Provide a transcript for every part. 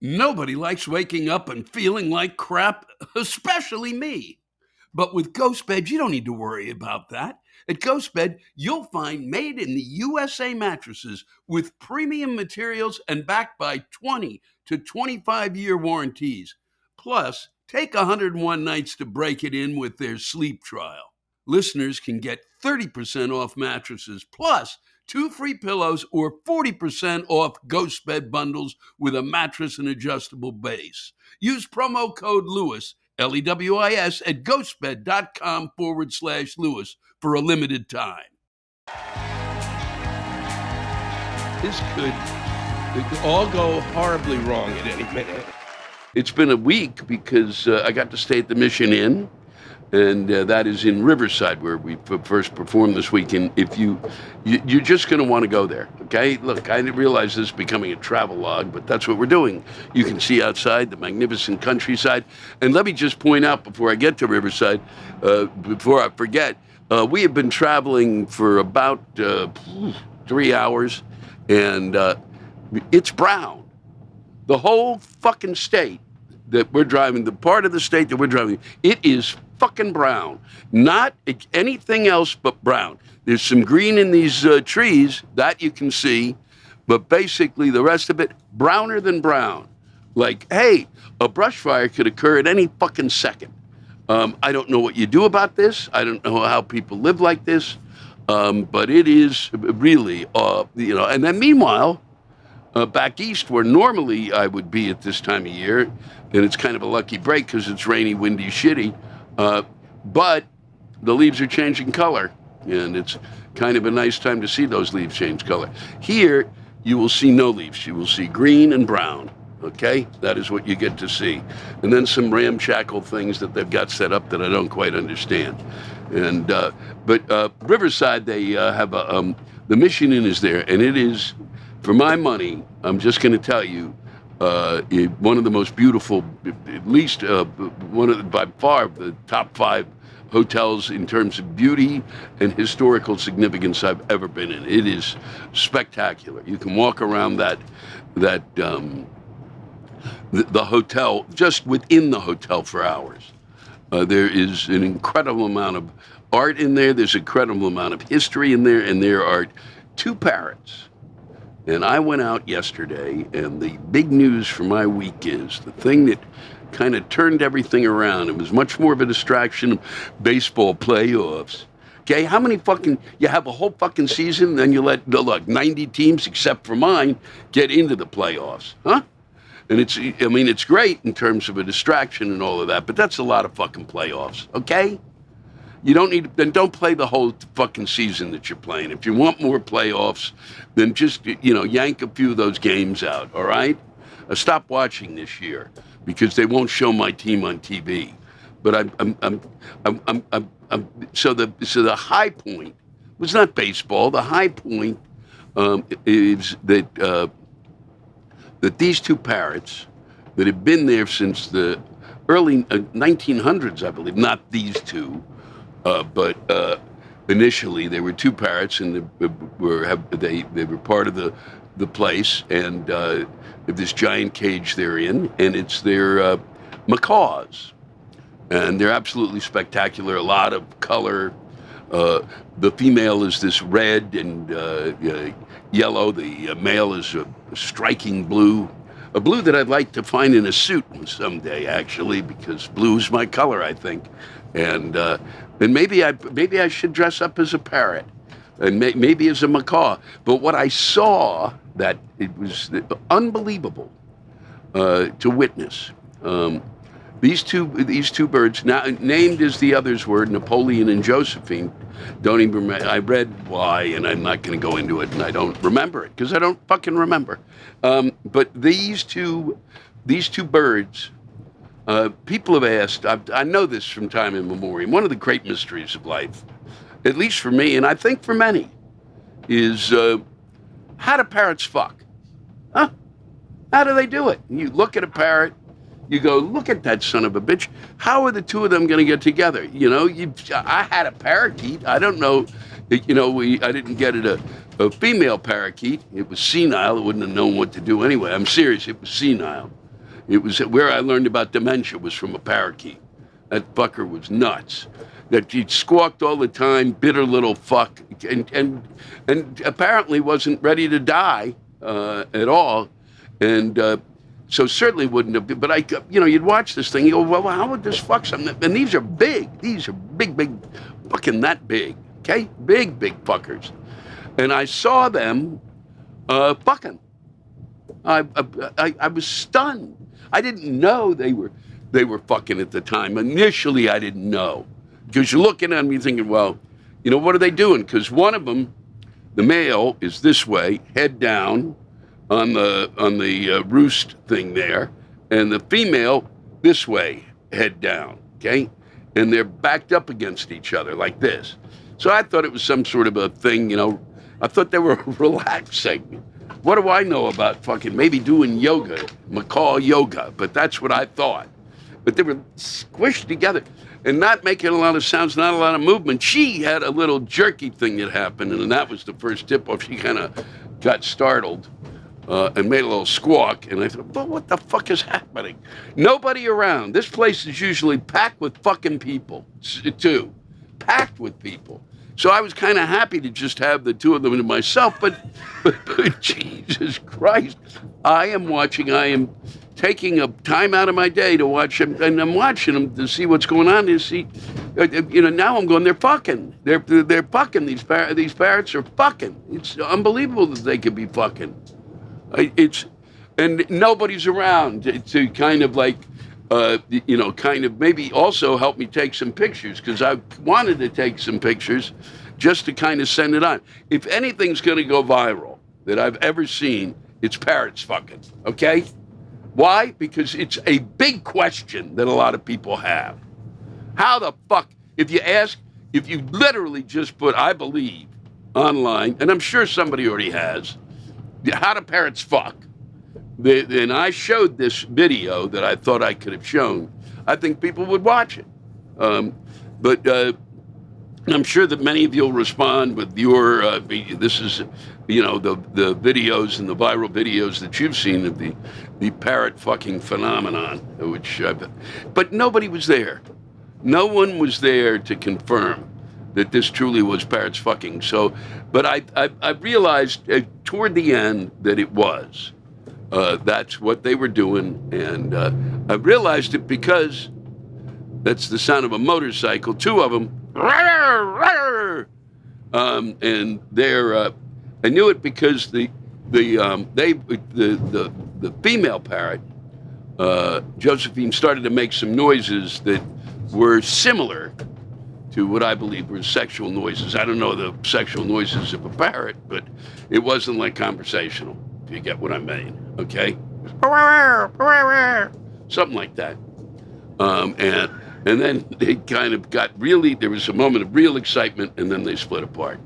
Nobody likes waking up and feeling like crap, especially me. But with Ghostbed, you don't need to worry about that. At Ghostbed, you'll find made in the USA mattresses with premium materials and backed by 20 to 25-year warranties. Plus, take 101 nights to break it in with their sleep trial. Listeners can get 30% off mattresses plus 2 free pillows or 40% off Ghostbed bundles with a mattress and adjustable base. Use promo code Lewis, Lewis, at ghostbed.com/Lewis for a limited time. This could all go horribly wrong at any minute. It's been a week because I got to stay at the Mission Inn, and that is in Riverside, where we first performed this weekend. If you're just going to want to go there, okay? Look, I realize this is becoming a travel log, but that's what we're doing. You can see outside the magnificent countryside. And let me just point out before I get to Riverside, before I forget, we have been traveling for about 3 hours, and it's brown. The whole fucking state that we're driving, the part of the state that we're driving, it is fucking brown. Not anything else but brown. There's some green in these trees, that you can see, but basically the rest of it, browner than brown. Like, hey, a brush fire could occur at any fucking second. I don't know what you do about this. I don't know how people live like this, but it is really, and then meanwhile, back east, where normally I would be at this time of year, and it's kind of a lucky break because it's rainy, windy, shitty, but the leaves are changing color, and it's kind of a nice time to see those leaves change color. Here, you will see no leaves. You will see green and brown, okay? That is what you get to see. And then some ramshackle things that they've got set up that I don't quite understand. And but Riverside, they have the Mission Inn is there, and it is, for my money, I'm just going to tell you, one of the most beautiful, at least by far the top 5 hotels in terms of beauty and historical significance I've ever been in. It is spectacular. You can walk around the hotel, just within the hotel, for hours. There is an incredible amount of art in there. There's an incredible amount of history in there, and there are 2 parrots. And I went out yesterday, and the big news for my week is the thing that kind of turned everything around. It was much more of a distraction of baseball playoffs. Okay, how many you have a whole fucking season, and then you let, 90 teams, except for mine, get into the playoffs, huh? And it's great in terms of a distraction and all of that, but that's a lot of fucking playoffs, okay? You don't play the whole fucking season that you're playing. If you want more playoffs, then just, yank a few of those games out, all right? Stop watching this year because they won't show my team on TV. But so the high point was not baseball. The high point is that these 2 parrots that have been there since the early 1900s, I believe, not these 2. But initially there were 2 parrots, and they were part of the place, and this giant cage they're in, and it's their macaws, and they're absolutely spectacular. A lot of color. The female is this red and yellow. The male is a striking blue. A blue that I'd like to find in a suit someday, actually, because blue is my color, I think. And maybe I should dress up as a parrot, and maybe as a macaw. But what I saw, that it was unbelievable to witness. These two birds, now named as the others were, Napoleon and Josephine, don't even remember. I read why, and I'm not going to go into it, and I don't remember it because I don't fucking remember. But these two birds. People have asked, I know this from time immemorial, one of the great mysteries of life, at least for me, and I think for many, is how do parrots fuck? Huh? How do they do it? You look at a parrot, you go, look at that son of a bitch. How are the 2 of them going to get together? I had a parakeet. I don't know, I didn't get it a female parakeet. It was senile. It wouldn't have known what to do anyway. I'm serious. It was senile. It was where I learned about dementia was from a parakeet. That fucker was nuts. That he squawked all the time, bitter little fuck, and apparently wasn't ready to die at all, and so certainly wouldn't have been. But you'd watch this thing, you go, well, how would this fuck something? And these are big. These are big, fucking that big. Okay, big fuckers. And I saw them fucking. I was stunned. I didn't know they were fucking at the time. Initially, I didn't know. Because you're looking at me thinking, well, what are they doing? Because one of them, the male, is this way, head down on the roost thing there, and the female this way, head down, okay? And they're backed up against each other like this. So I thought it was some sort of a thing, I thought they were relaxing. What do I know about fucking maybe doing yoga, macaw yoga, but that's what I thought. But they were squished together and not making a lot of sounds, not a lot of movement. She had a little jerky thing that happened, and that was the first tip-off. She kind of got startled and made a little squawk, and I thought, well, what the fuck is happening? Nobody around. This place is usually packed with fucking people, too. Packed with people. So I was kind of happy to just have the two of them to myself, but Jesus Christ, I am taking a time out of my day to watch them, and I'm watching them to see what's going on. To see, now I'm going, they're fucking. They're fucking. These parrots are fucking. It's unbelievable that they could be fucking. And nobody's around to kind of like, kind of maybe also help me take some pictures, because I wanted to take some pictures just to kind of send it on. If anything's going to go viral that I've ever seen, it's parrots fucking, okay? Why? Because it's a big question that a lot of people have. How the fuck, if you literally just put, I believe, online, and I'm sure somebody already has, how do parrots fuck? And I showed this video that I thought I could have shown. I think people would watch it. But I'm sure that many of you will respond with your, this is, the videos and the viral videos that you've seen of the parrot fucking phenomenon, but nobody was there. No one was there to confirm that this truly was parrots fucking. So, but I realized toward the end that it was. That's what they were doing, and I realized it because that's the sound of a motorcycle, two of them, and they're. I knew it because the female parrot, Josephine, started to make some noises that were similar to what I believe were sexual noises. I don't know the sexual noises of a parrot, but it wasn't like conversational, if you get what I mean, okay? Something like that. And then they kind of got really, there was a moment of real excitement, and then they split apart.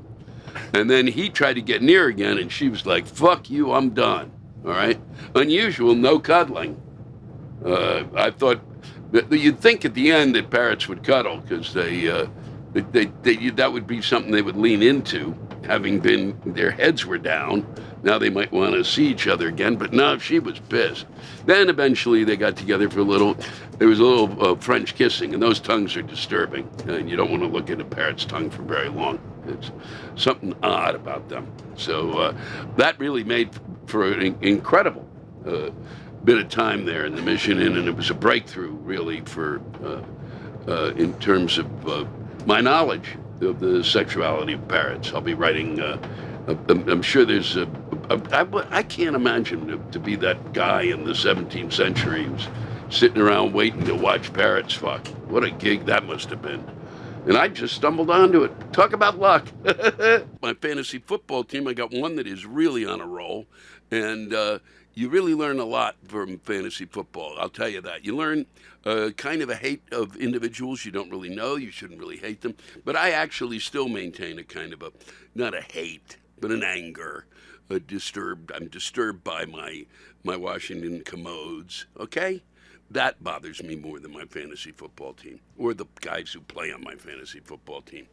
And then he tried to get near again, and she was like, fuck you, I'm done, all right? Unusual, no cuddling. I thought, you'd think at the end that parrots would cuddle, because that would be something they would lean into, having been, their heads were down. Now they might want to see each other again, but no, she was pissed. Then eventually they got together for there was a little French kissing, and those tongues are disturbing, and you don't want to look at a parrot's tongue for very long. It's something odd about them. So that really made for an incredible bit of time there in the Mission Inn, and it was a breakthrough, really, for in terms of my knowledge of the sexuality of parrots. I'll be writing, I'm sure there's I can't imagine to be that guy in the 17th century who's sitting around waiting to watch parrots fuck. What a gig that must have been. And I just stumbled onto it. Talk about luck. My fantasy football team, I got one that is really on a roll. And you really learn a lot from fantasy football. I'll tell you that. You learn kind of a hate of individuals you don't really know. You shouldn't really hate them. But I actually still maintain a kind of not a hate, but an anger. I'm disturbed by my Washington commodes, okay? That bothers me more than my fantasy football team, or the guys who play on my fantasy football team,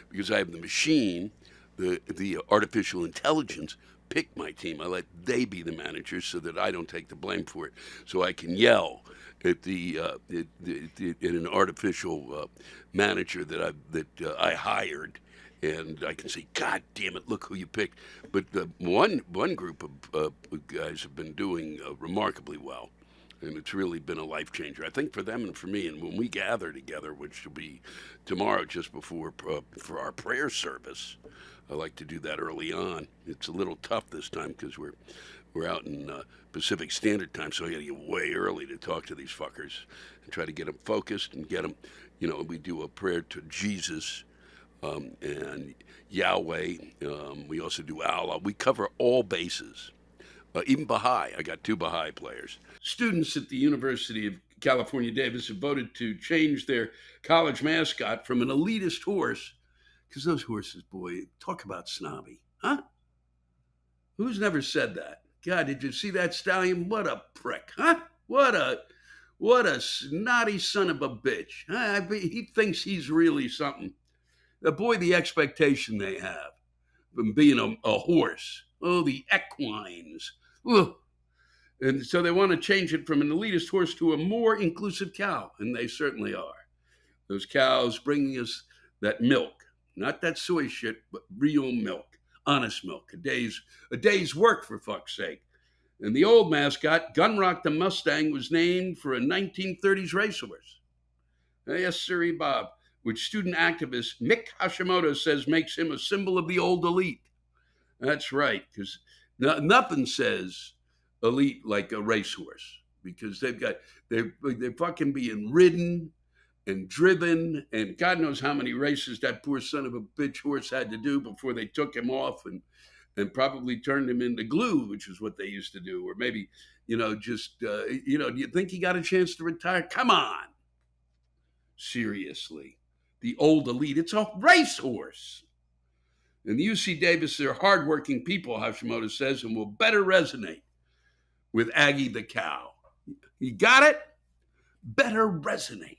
because I have the machine, the artificial intelligence, pick my team. I let they be the managers so that I don't take the blame for it. So I can yell at an artificial manager that I hired, and I can say, "God damn it, look who you picked." But one group of guys have been doing remarkably well, and it's really been a life changer, I think, for them and for me. And when we gather together, which will be tomorrow, just before for our prayer service, I like to do that early on. It's a little tough this time because we're out in Pacific Standard Time, so I got to get way early to talk to these fuckers and try to get them focused and get them. We do a prayer to Jesus and Yahweh. We also do Allah. We cover all bases. Even Baha'i. I got 2 Baha'i players. Students at the University of California, Davis have voted to change their college mascot from an elitist horse, because those horses, boy, talk about snobby. Huh? Who's never said that? God, did you see that stallion? What a prick, huh? What a snotty son of a bitch. He thinks he's really something. Boy, the expectation they have from being a horse. Oh, the equines. Ugh. And so they want to change it from an elitist horse to a more inclusive cow, and they certainly are. Those cows bringing us that milk, not that soy shit, but real milk, honest milk, a day's work, for fuck's sake. And the old mascot, Gunrock the Mustang, was named for a 1930s racehorse. Yes, sirree, Bob, which student activist Mick Hashimoto says makes him a symbol of the old elite. That's right, because nothing says elite like a racehorse, because they're fucking being ridden and driven, and God knows how many races that poor son of a bitch horse had to do before they took him off and probably turned him into glue, which is what they used to do. Or maybe, do you think he got a chance to retire? Come on. Seriously. The old elite, it's a racehorse. And the UC Davis, they're hardworking people, Hashimoto says, and will better resonate with Aggie the cow. You got it? Better resonate.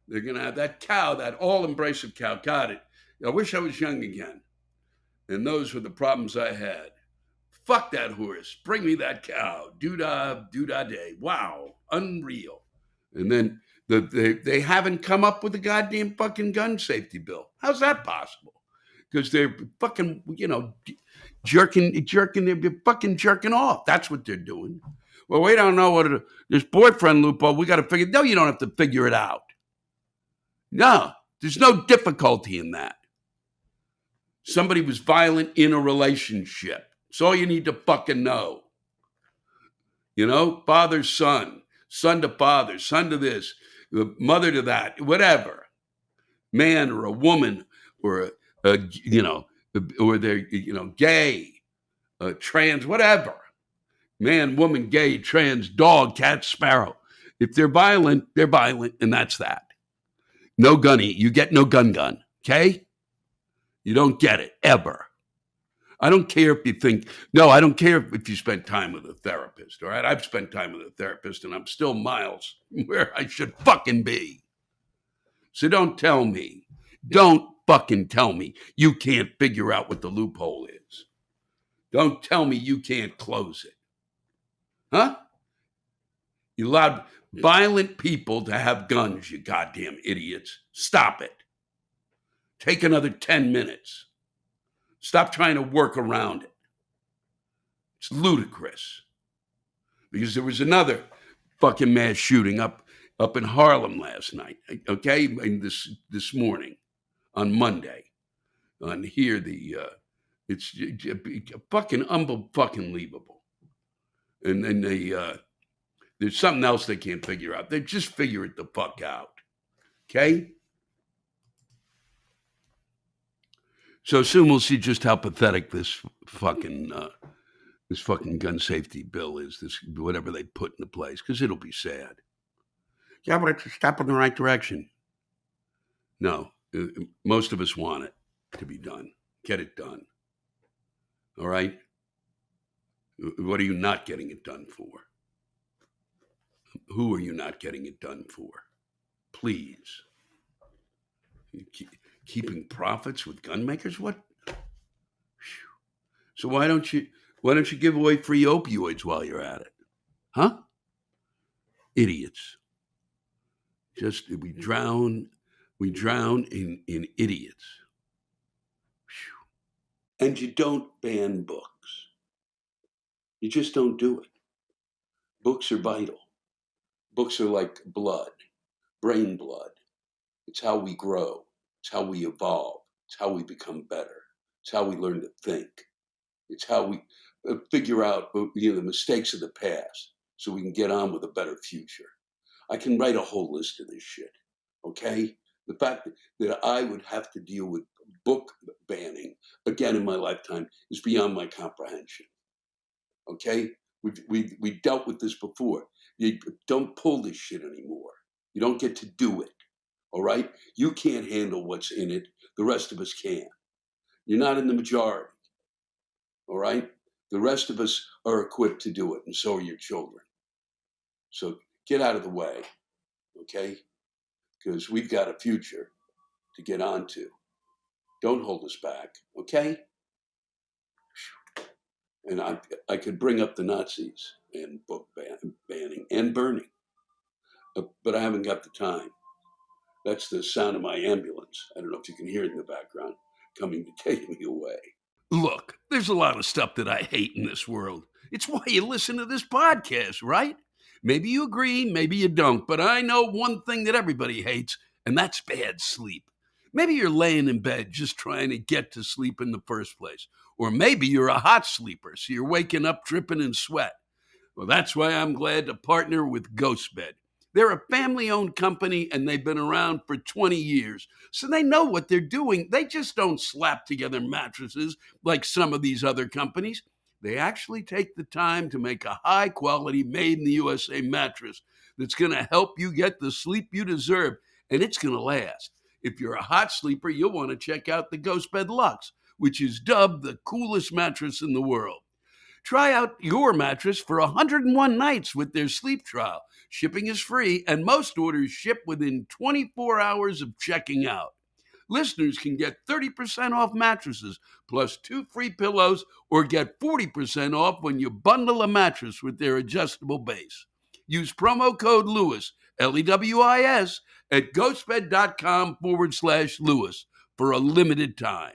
They're going to have that cow, that all-embracing cow. Got it. I wish I was young again. And those were the problems I had. Fuck that horse. Bring me that cow. Doo-dah day. Wow. Unreal. And then they haven't come up with a goddamn fucking gun safety bill. How's that possible? Because they're fucking, they're fucking jerking off. That's what they're doing. Well, we don't know what this boyfriend loophole, we got to figure. No, you don't have to figure it out. No, there's no difficulty in that. Somebody was violent in a relationship. It's all you need to fucking know. Father, son to father, son to this, mother to that, whatever. Man or a woman or or they're, gay, trans, whatever. Man, woman, gay, trans, dog, cat, sparrow. If they're violent, and that's that. No gunny. You get no gun, okay? You don't get it, ever. I don't care if you think, I don't care if you spent time with a therapist, all right? I've spent time with a therapist, and I'm still miles where I should fucking be. So don't fucking tell me you can't figure out what the loophole is. Don't tell me you can't close it. Huh? You allowed violent people to have guns, you goddamn idiots. Stop it. Take another 10 minutes. Stop trying to work around it. It's ludicrous. Because there was another fucking mass shooting up in Harlem last night, okay? And this morning, on Monday. On here, it's fucking unbelievable. And then there's something else they can't figure out. They just figure it the fuck out. Okay? So soon we'll see just how pathetic this fucking gun safety bill is, this whatever they put into place, because it'll be sad. Yeah, but it's a step in the right direction. No, most of us want it to be done. Get it done. All right? What are you not getting it done for? Who are you not getting it done for? Please. Keeping profits with gun makers? What? So why don't you give away free opioids while you're at it? Huh? Idiots. Just we drown in idiots. Whew. And you don't ban books. You just don't do it. Books are vital. Books are like blood, brain blood. It's how we grow. It's how we evolve. It's how we become better. It's how we learn to think. It's how we figure out the mistakes of the past so we can get on with a better future. I can write a whole list of this shit, okay? The fact that I would have to deal with book banning again in my lifetime is beyond my comprehension, okay? We dealt with this before. You don't pull this shit anymore. You don't get to do it, all right? You can't handle what's in it. The rest of us can. You're not in the majority, all right? The rest of us are equipped to do it, and so are your children. So get out of the way, okay? Because we've got a future to get on to. Don't hold us back, okay? And I could bring up the Nazis and book banning and burning, but I haven't got the time. That's the sound of my ambulance. I don't know if you can hear it in the background, coming to take me away. Look, there's a lot of stuff that I hate in this world. It's why you listen to this podcast, right? Maybe you agree, maybe you don't, but I know one thing that everybody hates, and that's bad sleep. Maybe you're laying in bed just trying to get to sleep in the first place. Or maybe you're a hot sleeper, so you're waking up dripping in sweat. Well, that's why I'm glad to partner with GhostBed. They're a family-owned company, and they've been around for 20 years, so they know what they're doing. They just don't slap together mattresses like some of these other companies. They actually take the time to make a high-quality, made-in-the-USA mattress that's going to help you get the sleep you deserve, and it's going to last. If you're a hot sleeper, you'll want to check out the GhostBed Luxe, which is dubbed the coolest mattress in the world. Try out your mattress for 101 nights with their sleep trial. Shipping is free, and most orders ship within 24 hours of checking out. Listeners can get 30% off mattresses, plus 2 free pillows, or get 40% off when you bundle a mattress with their adjustable base. Use promo code Lewis, Lewis, at ghostbed.com/Lewis for a limited time.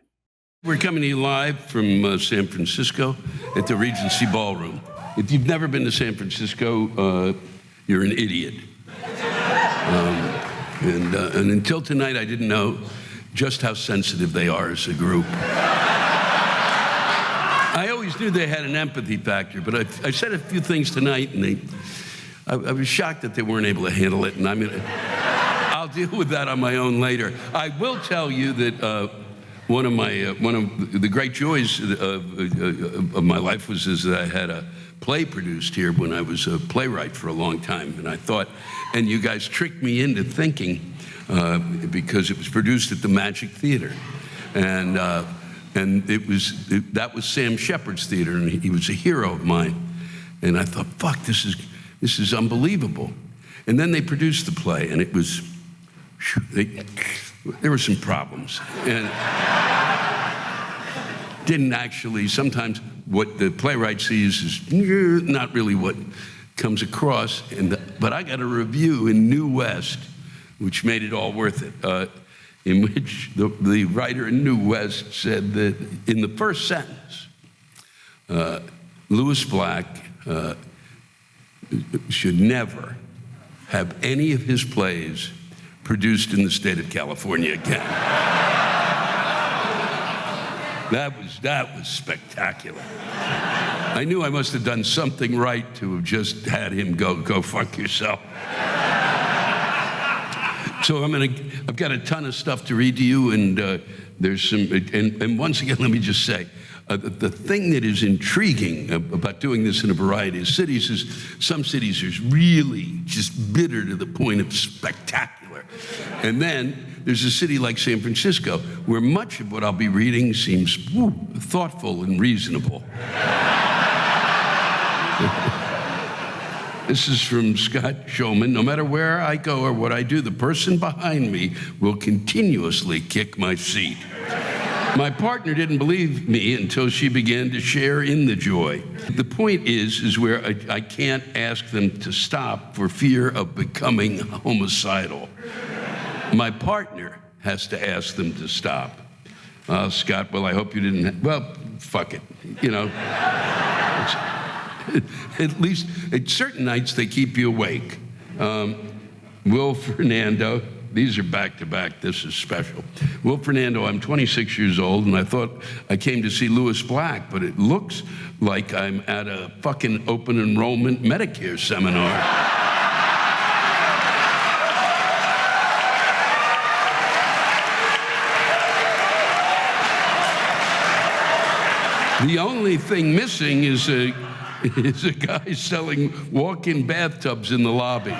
We're coming to you live from San Francisco at the Regency Ballroom. If you've never been to San Francisco, you're an idiot. And until tonight, I didn't know just how sensitive they are as a group. I always knew they had an empathy factor, but I said a few things tonight, and I was shocked that they weren't able to handle it, and I'll deal with that on my own later. I will tell you that one of the great joys of my life was that I had a play produced here when I was a playwright for a long time, and I thought, and you guys tricked me into thinking because it was produced at the Magic Theater, and that was Sam Shepard's theater, and he was a hero of mine, and I thought, fuck, this is unbelievable. And then they produced the play, and it was. There were some problems, and didn't actually, sometimes what the playwright sees is not really what comes across, but I got a review in New West, which made it all worth it, in which the writer in New West said that in the first sentence, Lewis Black should never have any of his plays produced in the state of California again. That was spectacular. I knew I must have done something right to have just had him go fuck yourself. So I've got a ton of stuff to read to you, and there's some, and once again, let me just say, the thing that is intriguing about doing this in a variety of cities is some cities are really just bitter to the point of spectacular. And then there's a city like San Francisco where much of what I'll be reading seems thoughtful and reasonable. This is from Scott Showman. No matter where I go or what I do, the person behind me will continuously kick my seat. My partner didn't believe me until she began to share in the joy. The point is where I can't ask them to stop for fear of becoming homicidal. My partner has to ask them to stop. Scott, well, I hope you didn't, well, fuck it, you know. At least, at certain nights, they keep you awake. Will Fernando, these are back-to-back, this is special. Will Fernando, I'm 26 years old, and I thought I came to see Louis Black, but it looks like I'm at a fucking open enrollment Medicare seminar. The only thing missing is a guy selling walk-in bathtubs in the lobby.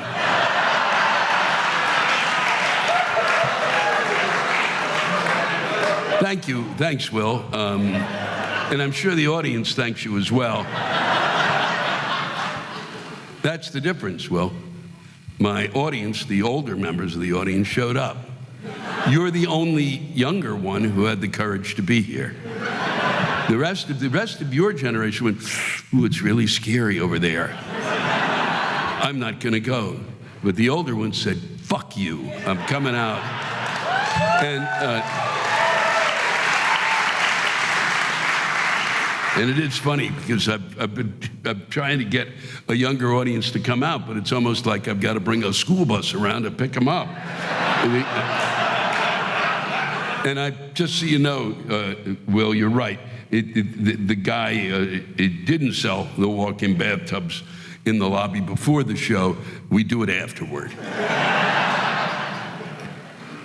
Thank you. Thanks, Will. And I'm sure the audience thanks you as well. That's the difference, Will. My audience, the older members of the audience, showed up. You're the only younger one who had the courage to be here. The rest of your generation went, ooh, it's really scary over there. I'm not going to go. But the older ones said, fuck you, I'm coming out. And it is funny because I'm trying to get a younger audience to come out, but it's almost like I've got to bring a school bus around to pick them up. And just so you know, Will, you're right. The guy it didn't sell the walk-in bathtubs in the lobby before the show. We do it afterward.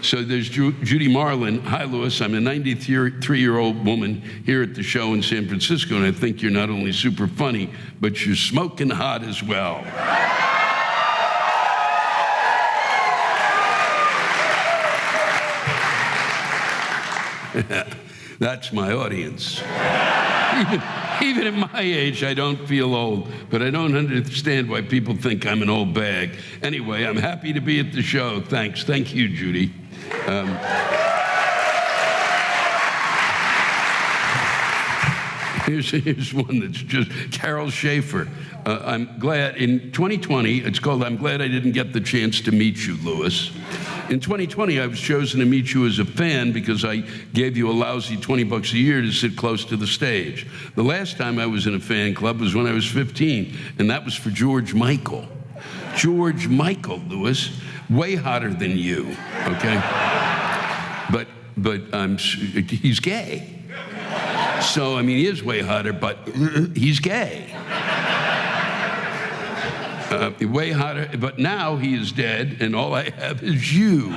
So there's Judy Marlin. Hi, Louis. I'm a 93-year-old woman here at the show in San Francisco, and I think you're not only super funny, but you're smoking hot as well. That's my audience. Even at my age, I don't feel old, but I don't understand why people think I'm an old bag. Anyway, I'm happy to be at the show. Thanks. Thank you, Judy. Here's one that's just Carol Schaefer. I'm glad in 2020, it's called I'm Glad I Didn't Get the Chance to Meet You, Louis. In 2020, I was chosen to meet you as a fan because I gave you a lousy $20 a year to sit close to the stage. The last time I was in a fan club was when I was 15, and that was for George Michael. George Michael, Louis, way hotter than you, okay? But he's gay. So, I mean, he is way hotter, but he's gay. Way hotter, but now he is dead, and all I have is you.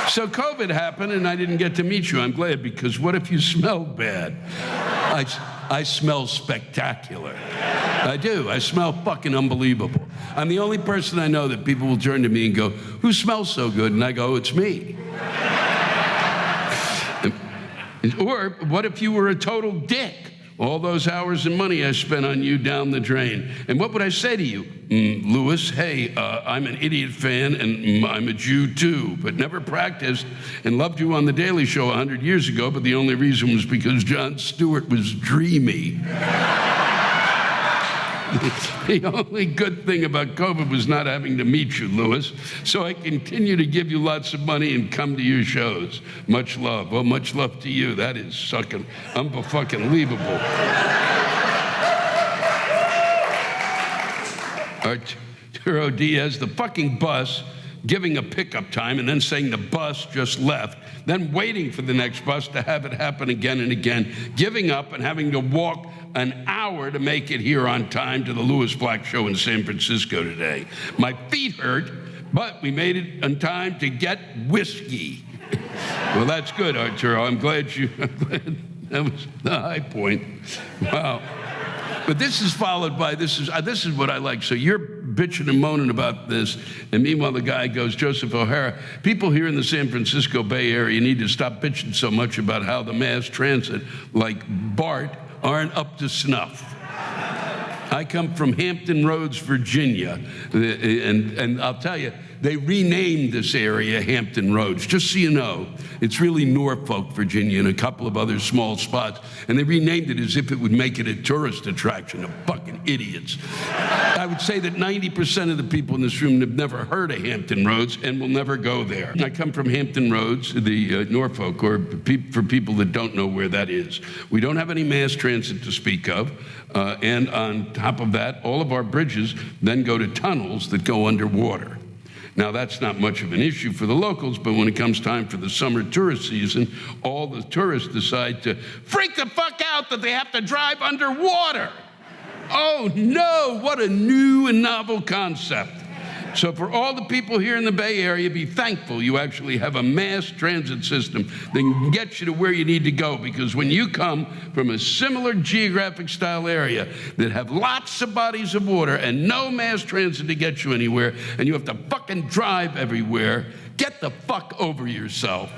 So COVID happened, and I didn't get to meet you. I'm glad, because what if you smelled bad? I smell spectacular. I do. I smell fucking unbelievable. I'm the only person I know that people will turn to me and go, who smells so good? And I go, it's me. Or what if you were a total dick? All those hours and money I spent on you down the drain. And what would I say to you? Louis, hey, I'm an idiot fan and I'm a Jew too, but never practiced and loved you on The Daily Show 100 years ago, but the only reason was because Jon Stewart was dreamy. The only good thing about COVID was not having to meet you, Louis. So I continue to give you lots of money and come to your shows. Much love. Well, much love to you. That is sucking unfucking-leavable. Arturo Diaz, the fucking bus, giving a pickup time and then saying the bus just left, then waiting for the next bus to have it happen again and again, giving up and having to walk an hour to make it here on time to the Louis Black Show in San Francisco today. My feet hurt, but we made it on time to get whiskey. Well, that's good, Arturo. I'm glad that was the high point. Wow. But this is followed by, this is what I like. So you're bitching and moaning about this, and meanwhile the guy goes, Joseph O'Hara, people here in the San Francisco Bay Area need to stop bitching so much about how the mass transit, like BART, aren't up to snuff. I come from Hampton Roads, Virginia, and I'll tell you, they renamed this area Hampton Roads, just so you know. It's really Norfolk, Virginia, and a couple of other small spots, and they renamed it as if it would make it a tourist attraction. Of fucking idiots. I would say that 90% of the people in this room have never heard of Hampton Roads and will never go there. I come from Hampton Roads, the Norfolk, or for people that don't know where that is. We don't have any mass transit to speak of, and on top of that, all of our bridges then go to tunnels that go underwater. Now, that's not much of an issue for the locals, but when it comes time for the summer tourist season, all the tourists decide to freak the fuck out that they have to drive underwater. Oh no, what a new and novel concept. So for all the people here in the Bay Area, be thankful you actually have a mass transit system that can get you to where you need to go, because when you come from a similar geographic style area that have lots of bodies of water and no mass transit to get you anywhere, and you have to fucking drive everywhere, get the fuck over yourself.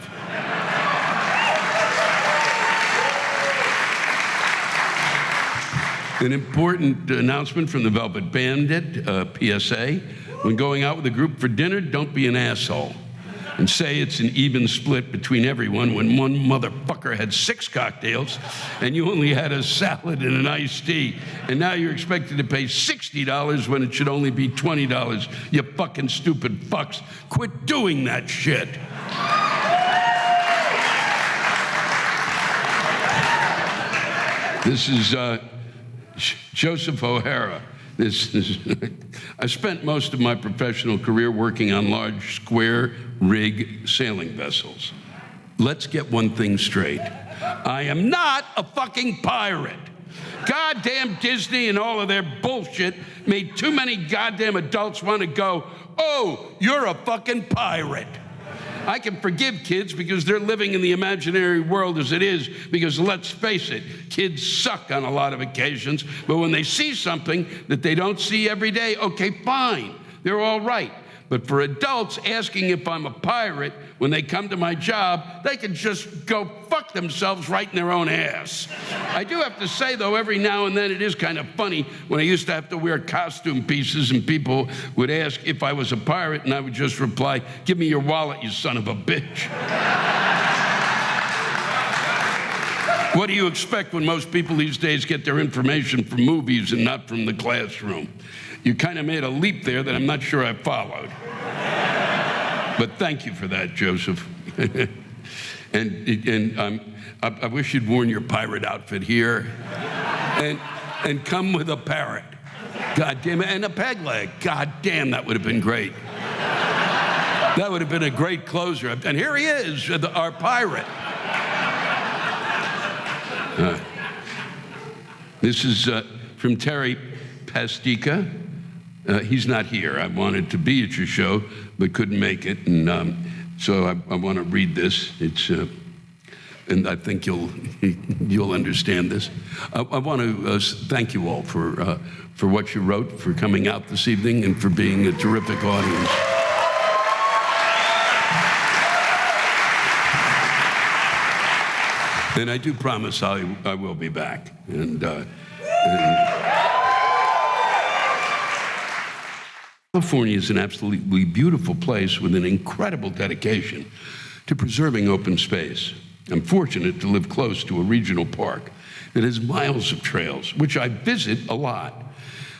An important announcement from the Velvet Bandit, PSA. When going out with a group for dinner, don't be an asshole and say it's an even split between everyone when one motherfucker had 6 cocktails and you only had a salad and an iced tea, and now you're expected to pay $60 when it should only be $20. You fucking stupid fucks. Quit doing that shit. This is Joseph O'Hara. I spent most of my professional career working on large square rig sailing vessels. Let's get one thing straight. I am not a fucking pirate. Goddamn Disney and all of their bullshit made too many goddamn adults want to go, oh, you're a fucking pirate. I can forgive kids because they're living in the imaginary world as it is, because let's face it, kids suck on a lot of occasions, but when they see something that they don't see every day, okay, fine, they're all right. But for adults asking if I'm a pirate when they come to my job, they can just go fuck themselves right in their own ass. I do have to say, though, every now and then it is kind of funny when I used to have to wear costume pieces and people would ask if I was a pirate, and I would just reply, give me your wallet, you son of a bitch. What do you expect when most people these days get their information from movies and not from the classroom? You kind of made a leap there that I'm not sure I followed. But thank you for that, Joseph. I wish you'd worn your pirate outfit here and come with a parrot. God damn it, and a peg leg. God damn, that would have been great. That would have been a great closer. And here he is, our pirate. This is from Terry Pastica. He's not here. I wanted to be at your show, but couldn't make it, and so I want to read this. It's, and I think you'll understand this. I want to thank you all for what you wrote, for coming out this evening, and for being a terrific audience. And I do promise I will be back. California is an absolutely beautiful place with an incredible dedication to preserving open space. I'm fortunate to live close to a regional park that has miles of trails, which I visit a lot.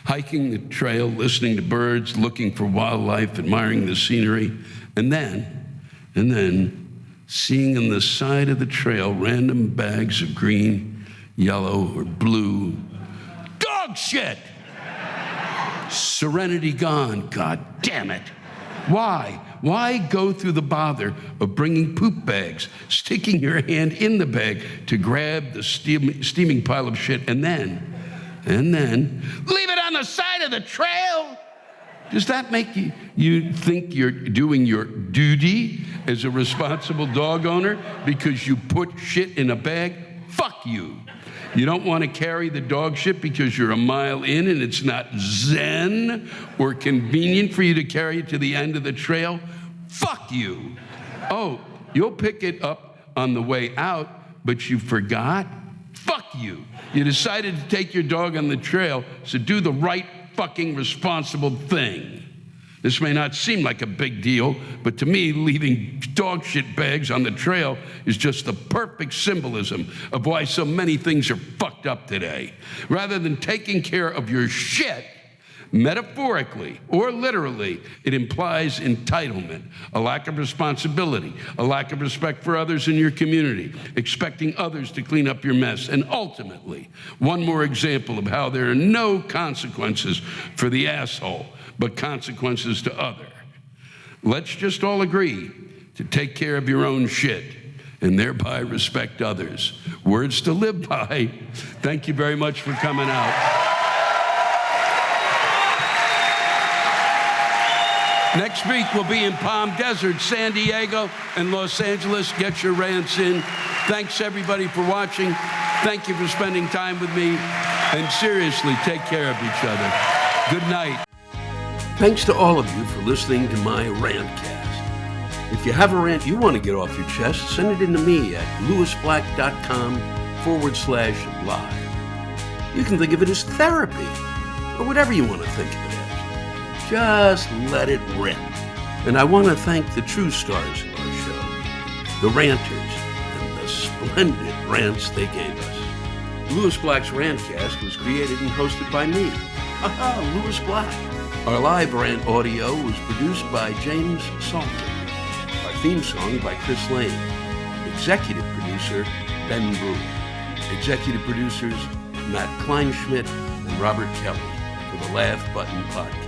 Hiking the trail, listening to birds, looking for wildlife, admiring the scenery, and then seeing on the side of the trail random bags of green, yellow, or blue dog shit. Serenity gone, God damn it. Why? Why go through the bother of bringing poop bags, sticking your hand in the bag to grab the steaming pile of shit, and then leave it on the side of the trail? Does that make you think you're doing your duty as a responsible dog owner because you put shit in a bag? Fuck you. You don't want to carry the dog shit because you're a mile in and it's not zen or convenient for you to carry it to the end of the trail? Fuck you. Oh, you'll pick it up on the way out, but you forgot? Fuck fuck you. You decided to take your dog on the trail, so do the right fucking responsible thing. This may not seem like a big deal, but to me, leaving dog shit bags on the trail is just the perfect symbolism of why so many things are fucked up today. Rather than taking care of your shit, metaphorically or literally, it implies entitlement, a lack of responsibility, a lack of respect for others in your community, expecting others to clean up your mess, and ultimately, one more example of how there are no consequences for the asshole, but consequences to other. Let's just all agree to take care of your own shit and thereby respect others. Words to live by. Thank you very much for coming out. Next week, we'll be in Palm Desert, San Diego, and Los Angeles. Get your rants in. Thanks, everybody, for watching. Thank you for spending time with me. And seriously, take care of each other. Good night. Thanks to all of you for listening to my Rantcast. If you have a rant you want to get off your chest, send it in to me at lewisblack.com/live. You can think of it as therapy, or whatever you want to think of it as. Just let it rip. And I want to thank the true stars of our show, the Ranters, and the splendid rants they gave us. Lewis Black's Rantcast was created and hosted by me. Lewis Black. Our live rant audio was produced by James Salter. Our theme song by Chris Lane. Executive producer, Ben Brewer. Executive producers, Matt Kleinschmidt and Robert Kelly for the Laugh Button Podcast.